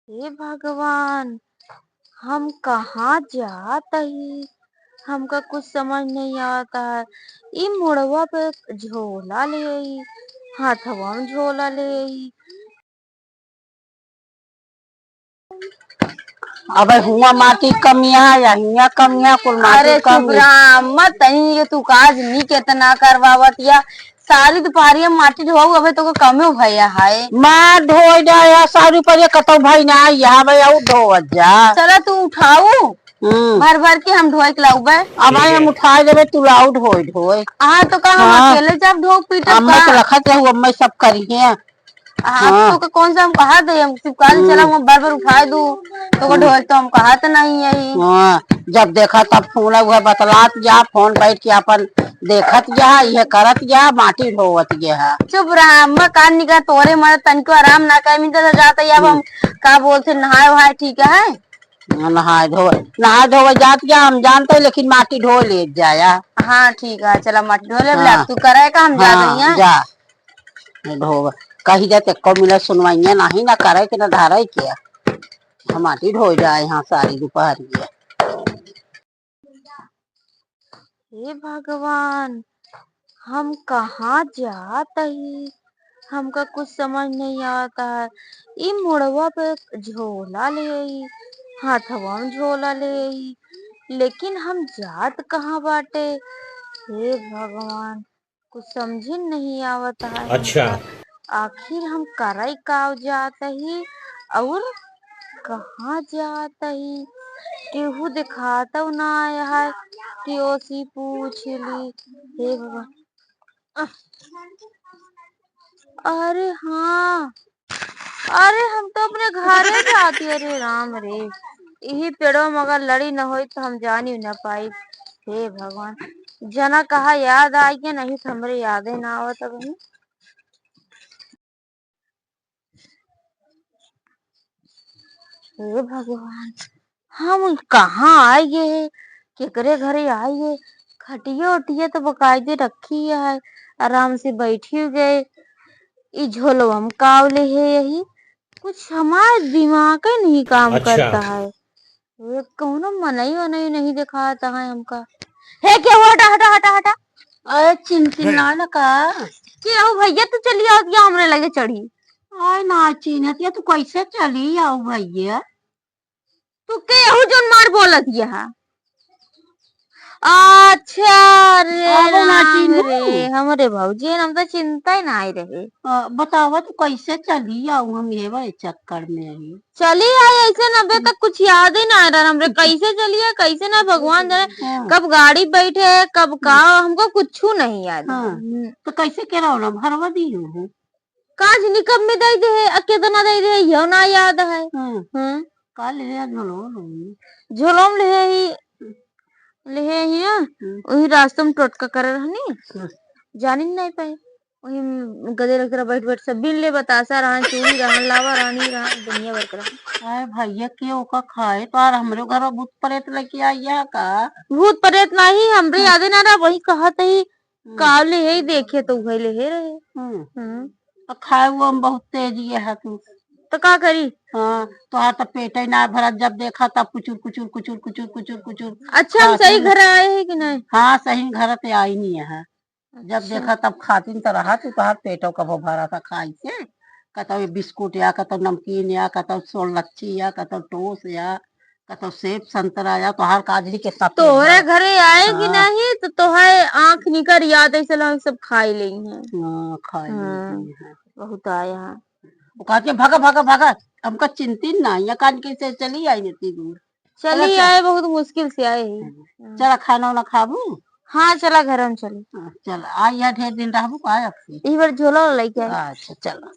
हे भगवान, हम कहाँ जात हई। हमका कुछ समझ नहीं आता है। इ मोड़वा पे झोला ले आई, हाथवा में झोला ले आई। अबे हुआ माटी कमिया या हिया कमिया कुल माटी अरे चुप कमी। रहा मत तनी ये तू काज नी केतना करवावत या सारी दोपहरिया माटी ढोऊ अबे तो कमे भैया है। माँ धो जाया सारी पर कतो भाई ना यहाँ भाई आउ धोवत जा। चला तू उठाऊ भर भर के हम ढोए के लाऊबे। अब हम उठाए देवे तू आउट होई ढोए। हाँ तो का हम हाँ अकेले जब ढो पीटब अम्मा का। के रखत है अम्मा सब करी है। आप हाँ तो का कौन सा हम कहा दे हम सिर्फ काल चला मैं बार बार उठाए दू तो को ढोए तो हम कहा तो नहीं यही। हाँ जब देखा तब फोन हुआ बतलात जा फोन बैठ के अपन देखत जा ये करत जा माटी ढोवत गया। चुप रहा अम्मा कान निकाल तोरे मर तनको आराम ना कर मिलता जाता अब हम का बोलते नहाए वहाए ठीक है। नहाए धोवे जात जा हम जानते लेकिन माटी ढो ले जाया। हाँ ठीक है चला माटी ढो ले हाँ तू करे का हम जा रही हाँ हैं। जा ढोव कही जाते को मिला सुनवाइया नहीं ना करे के ना धारे किया हम माटी ढो जाए यहाँ सारी दोपहर। हे भगवान, हम कहाँ जात हई। हमका कुछ समझ नहीं आता है। इ मोड़वा पे झोला ले आई, हाथवा में झोला ले आई, लेकिन हम जात कहाँ बाटे। हे भगवान, कुछ समझ नहीं आवता है। अच्छा आखिर हम करई का जात ही और कहाँ जात ही। केहू दिखाता ना आया है कि ओसी पूछ ली। हे भगवान, अरे हाँ, अरे हम तो अपने घरे जाती। अरे राम रे, यही पेड़ों में अगर लड़ी न हो तो हम जान ही न पाई। हे भगवान, जना कहा याद आई के नहीं तो हमरे यादें ना आवत अब। हे भगवान, हम कहाँ आए केकरे घरे आए। खटिया उटिया तो बकायदे रखी है, आराम से बैठी गए। इ झोलवा में कावले है यही कुछ हमारे दिमाग ही नहीं काम अच्छा करता है। ये कौनो मनई वनई नहीं दिखाता है हमका। हे क्या हुआ, हटा हटा हटा हटा। अरे चिंचिना लगा क्या हो भैया तू चली आओ क्या हमरे लगे चढ़ी। आय ना चिन्हत या तू कैसे चली आओ भैया। तू के हो जोन मार बोलत यहाँ। अच्छा रे अब ना राम चिन्हू रे हमरे भौजी हम तो चिंता ही ना आई रहे। बतावा तू कैसे चली आओ हम ये वाले चक्कर में ही। चली आई ऐसे न अबे तक कुछ याद ही ना आ रहा हमरे कैसे चलिए कैसे ना भगवान जाने हाँ, कब गाड़ी बैठे कब का हमको कुछ नहीं याद। हाँ, तो कैसे कह रहा ना भरवा दी हूँ। काज निकब में दे दे कितना दे दे यो ना याद है। हाँ, हाँ काल ले झोलो झोलम ले ही ना वही रास्ते में टोटका कर रहनी जानी नहीं पाए। वही गधे रख तेरा बैठ बैठ सब बिन ले बतासा रहन चूड़ी रहन लावा रानी रहन दुनिया भर कर। अरे भैया के ओका खाए तो यार हमरे घर भूत प्रेत लेके आइया का। भूत प्रेत नहीं हमरे याद ना रहा वही कहत ही काले है देखे तो वही ले रहे। तो खाए हुआ हम बहुत तेजी है तू। तो का करी। हाँ तो हाँ तो पेट ही ना भरा जब देखा तब कुचुर कुचुर कुचुर कुचुर कुचुर कुचुर। अच्छा हम सही घर आए हैं कि नहीं। हाँ सही घर पे आई नहीं है। जब अच्छा। देखा तब खातिन तो रहा तू तो पेटों का भरा था खाई से कतो ये बिस्कुट या कतो नमकीन या कतो सोल लच्छी या कतो टोस या कतो सेब संतरा या तो हर काजरी के साथ तोहरे घरे आए कि हाँ। नहीं तो तोहरे आंख निकर याद ऐसे लगे सब खाई ली हैं। हाँ खाई हाँ है। बहुत आया है। वो कहती भागा भागा भागा हमका चिंतित ना या कान कैसे चली आई इतनी दूर। चली आए बहुत मुश्किल से आए ही। चला खाना वाना खाबू। हाँ चला घर हम चले। चल आई है ढेर दिन रहबू का इस बार झोला लेके आए। अच्छा चलो।